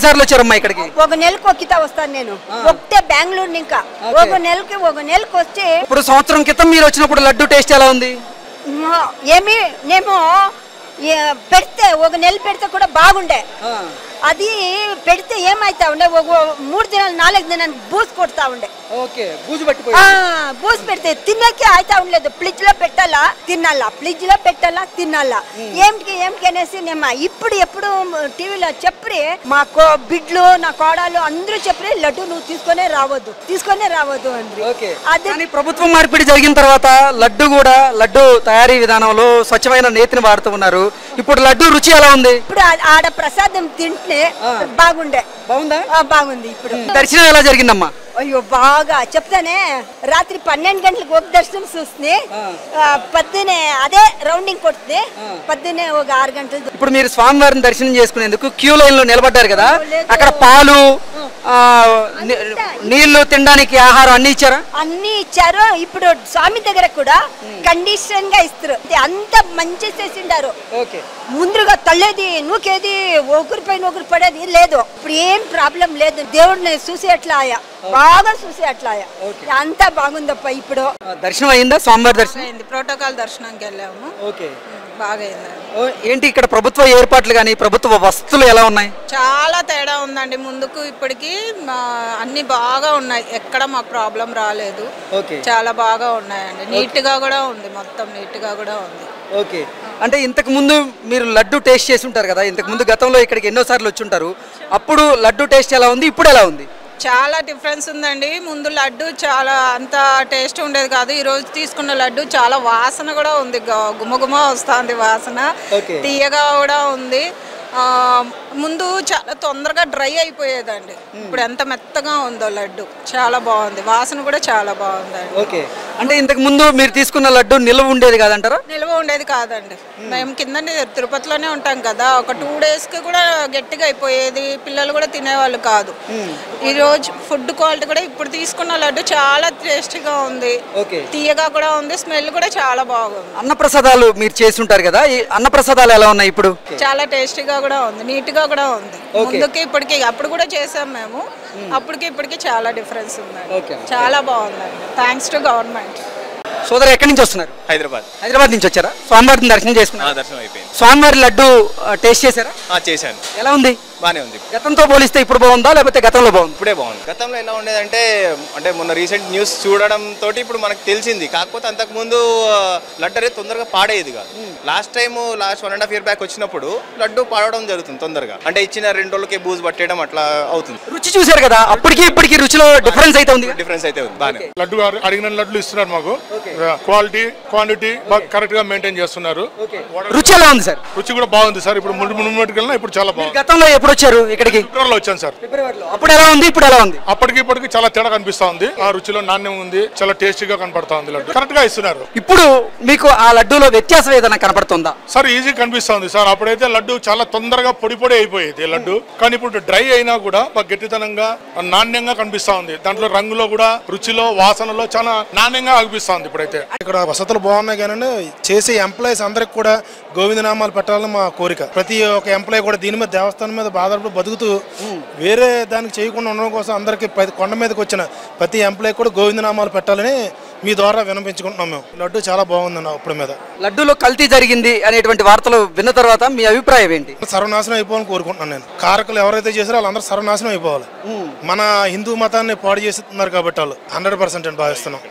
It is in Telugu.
ఎన్నిసార్లు వచ్చారమ్మా ఇక్కడికి? ఒక నెలకు ఒక్కితా వస్తాను నేను. ఒకటే బెంగళూరు ఇంకా ఒక నెలకు వచ్చి. ఇప్పుడు సంవత్సరం క్రితం మీరు వచ్చినప్పుడు లడ్డు టేస్ట్ ఎలా ఉంది? ఏమి నేమో పెడితే ఒక నెల పెడితే కూడా బాగుండే. అది పెడితే ఏమైతా ఉండే, ఒక 3 దినాలు 4 దినాలు బూజు కొడతా ఉండే. బూజు పెడితే తినకే అయితా ఉండలేదు. ఫ్రిడ్జ్ లో పెట్టాలా తినాలా ఏమిటి అనేసి నేను ఇప్పుడు ఎప్పుడు టీవీలో చెప్పి మా బిడ్లు నా కోడలు అందరూ చెప్పి లడ్డు నువ్వు తీసుకొనే రావద్దు అండి. అదే ప్రభుత్వం మార్పిడి జరిగిన తర్వాత లడ్డు తయారీ విధానంలో స్వచ్ఛమైన నేతిని వాడుతూ ఉన్నారు. ఇప్పుడు లడ్డు రుచి ఎలా ఉంది? ఇప్పుడు ఆడ ప్రసాదం తింటే బాగుంది. ఇప్పుడు దర్శనం ఎలా జరిగిందమ్మా? అయ్యో బాగా చెప్తానే. రాత్రి 12 గంటలకు ఒక దర్శనం చూస్తుంది, పొద్దునే అదే రౌండింగ్ కొడుతుంది, పొద్దునే ఒక 6 గంటలు. ఇప్పుడు మీరు స్వామివారిని దర్శనం చేసుకునేందుకు క్యూ లైన్ లో నిలబడ్డారు కదా, అక్కడ పాలు నీళ్లు తినడానికి ఆహారం అన్ని ఇచ్చారా? అన్ని ఇచ్చారు. ఇప్పుడు స్వామి దగ్గర కూడా కండిషన్ గా ఇస్తారు. అంత మంచి చేసిండారు. ముందుగా తల్లేది నూకేది ఒకరిపైన ఒకరు పడేది లేదు. ఇప్పుడు ఏం ప్రాబ్లం లేదు. దేవుడిని చూసి అట్లా బాగా చూసి అట్లా అంతా బాగుందప్ప. ఇప్పుడు దర్శనం అయిందా? స్వామివారి దర్శనం అయింది. ప్రోటోకాల్ దర్శనానికి వెళ్ళాము. బాగా అయిందండి. ఏంటి ఇక్కడ ప్రభుత్వ ఏర్పాట్లు కానీ ప్రభుత్వ వసతులు ఎలా ఉన్నాయి? చాలా తేడా ఉందండి. ముందుకు ఇప్పటికి అన్ని బాగా ఉన్నాయి. ఎక్కడ మాకు ప్రాబ్లం రాలేదు. చాలా బాగా ఉన్నాయండి. నీట్ గా కూడా ఉంది. మొత్తం నీట్ గా కూడా ఉంది. ఓకే. అంటే ఇంతకు ముందు మీరు లడ్డు టేస్ట్ చేసి ఉంటారు కదా, ఇంతకు ముందు గతంలో ఇక్కడికి ఎన్నోసార్లు వచ్చి ఉంటారు. అప్పుడు లడ్డు టేస్ట్ ఎలా ఉంది, ఇప్పుడు ఎలా ఉంది? చాలా డిఫరెన్స్ ఉందండి. ముందు లడ్డు చాలా అంత టేస్ట్ ఉండేది కాదు. ఈ రోజు తీసుకున్న లడ్డు చాలా వాసన కూడా ఉంది. గుమగుమ వస్తుంది వాసన, తీయగా కూడా ఉంది. ముందు చాలా తొందరగా డ్రై అయిపోయేదండి. ఇప్పుడు ఎంత మెత్తగా ఉందో లడ్డు, చాలా బాగుంది. వాసన కూడా చాలా బాగుందండి. ఓకే. అంటే ఇంతకు ముందు మీరు తీసుకున్న లడ్డు నిల్వ ఉండేది కాదంటారా? నిల్వ ఉండేది కాదండి. మేము కింద తిరుపతిలోనే ఉంటాం కదా, ఒక 2 days కి కూడా గట్టిగా అయిపోయేది. పిల్లలు కూడా తినేవాళ్ళు కాదు. ఈ రోజు ఫుడ్ క్వాలిటీ కూడా ఇప్పుడు తీసుకున్న లడ్డు చాలా టేస్టీగా ఉంది, తీయగా కూడా ఉంది, స్మెల్ కూడా చాలా బాగుంది. అన్నప్రసాదాలు మీరు చేసి ఉంటారు కదా, ఈ అన్నప్రసాదాలు ఎలా ఉన్నాయి ఇప్పుడు? చాలా టేస్టీగా కూడా ఉంది, నీట్ గా కూడా ఉంది. ముందుకి ఇప్పటికి, అప్పుడు కూడా చేసాం మేము, అప్పటికి ఇప్పటికి చాలా డిఫరెన్స్ ఉందండి. చాలా బాగుందండి. Thanks to government. సోదరు ఎక్కడి నుంచి వస్తున్నారు? హైదరాబాద్ నుంచి వచ్చారా? స్వామివారిని దర్శనం చేసుకున్నారు? దర్శనం అయిపోయింది. స్వామివారి లడ్డు టేస్ట్ చేశారా? చేశాను. ఎలా ఉంది? బానే ఉంది. గతంతో పోలిస్తే ఇప్పుడు బాగుందా లేకపోతే గతంలో బాగుంది? ఇప్పుడే బాగుంది. గతంలో ఎలా ఉండేదంటే, అంటే మొన్న రీసెంట్ న్యూస్ చూడడం తోటి ఇప్పుడు మనకు తెలిసింది. కాకపోతే అంతకు ముందు లడ్డు అనేది తొందరగా పాడేది కాదు. లాస్ట్ 1.5 year బ్యాక్ వచ్చినప్పుడు లడ్డు పాడడం జరుగుతుంది తొందరగా. అంటే ఇచ్చిన 2 రోజులకే బూజు పట్టేయడం అట్లా అవుతుంది. రుచి చూసారు కదా, అప్పటికి ఇప్పటికి రుచిలో డిఫరెన్స్ అయితే ఉంది. డిఫరెన్స్ అయితే ఉంది. బాగా లడ్డు అడిగిన లడ్లు ఇస్తున్నారు మాకు. క్వాలిటీ క్వాంటిటీ కరెక్ట్ గా మెయింటైన్ చేస్తున్నారు. రుచి ఎలా ఉంది సార్? రుచి కూడా బాగుంది సార్. ఇప్పుడు ముందు ఇప్పుడు చాలా బాగుంది. గతంలో ఎప్పుడు వచ్చారు ఇక్కడికి? ఫిబ్రవరిలో వచ్చాను సార్. అప్పుడు ఎలా ఉంది, ఇప్పుడు ఎలా ఉంది? అప్పటికి ఇప్పటికి చాలా తేడా కనిపిస్తా ఉంది. ఆ రుచిలో నాణ్యం ఉంది, చాలా టేస్టీగా కనపడతా ఉంది. లడ్డు కరెక్ట్ గా ఇస్తున్నారు. ఇప్పుడు మీకు ఆ లడ్డూలో వ్యత్యాసం ఏదైనా కనపడుతుందా? సార్ ఈజీ కనిపిస్తా ఉంది సార్. అప్పుడైతే లడ్డు చాలా తొందరగా పొడి అయిపోయేది లడ్డు, కానీ ఇప్పుడు డ్రై అయినా కూడా గట్టితనంగా నాణ్యంగా కనిపిస్తా ఉంది. దాంట్లో రంగులో కూడా, రుచిలో, వాసనలో చాలా నాణ్యంగా అనిపిస్తా ఉంది. ఇప్పుడైతే ఇక్కడ వసతులు బాగున్నాయి, కానీ చేసే ఎంప్లాయీస్ అందరికి కూడా గోవిందనామాలు పెట్టాలని మా కోరిక. ప్రతి ఒక్క ఎంప్లాయీ కూడా దీని మీద, దేవస్థానం మీద బాధపడి బతుకుతూ వేరే దానికి చేయకుండా ఉండడం కోసం అందరికి కొండ మీదకి వచ్చిన ప్రతి ఎంప్లాయీ కూడా గోవిందనామాలు పెట్టాలని మీ ద్వారా విన్నపించుకుంటున్నాం మేము. లడ్డు చాలా బాగుందన్న. అప్పుడు మీద లడ్డూలో కల్తీ జరిగింది అనేటువంటి వార్తలు విన్న తర్వాత మీ అభిప్రాయం ఏంటి? సర్వనాశనం అయిపోవాలని కోరుకుంటున్నాను నేను. కారకులు ఎవరైతే చేశారో వాళ్ళందరూ సర్వనాశనం అయిపోవాలి. మన హిందూ మతాన్ని పాడు చేస్తున్నారు కాబట్టి వాళ్ళు 100% భావిస్తున్నాం.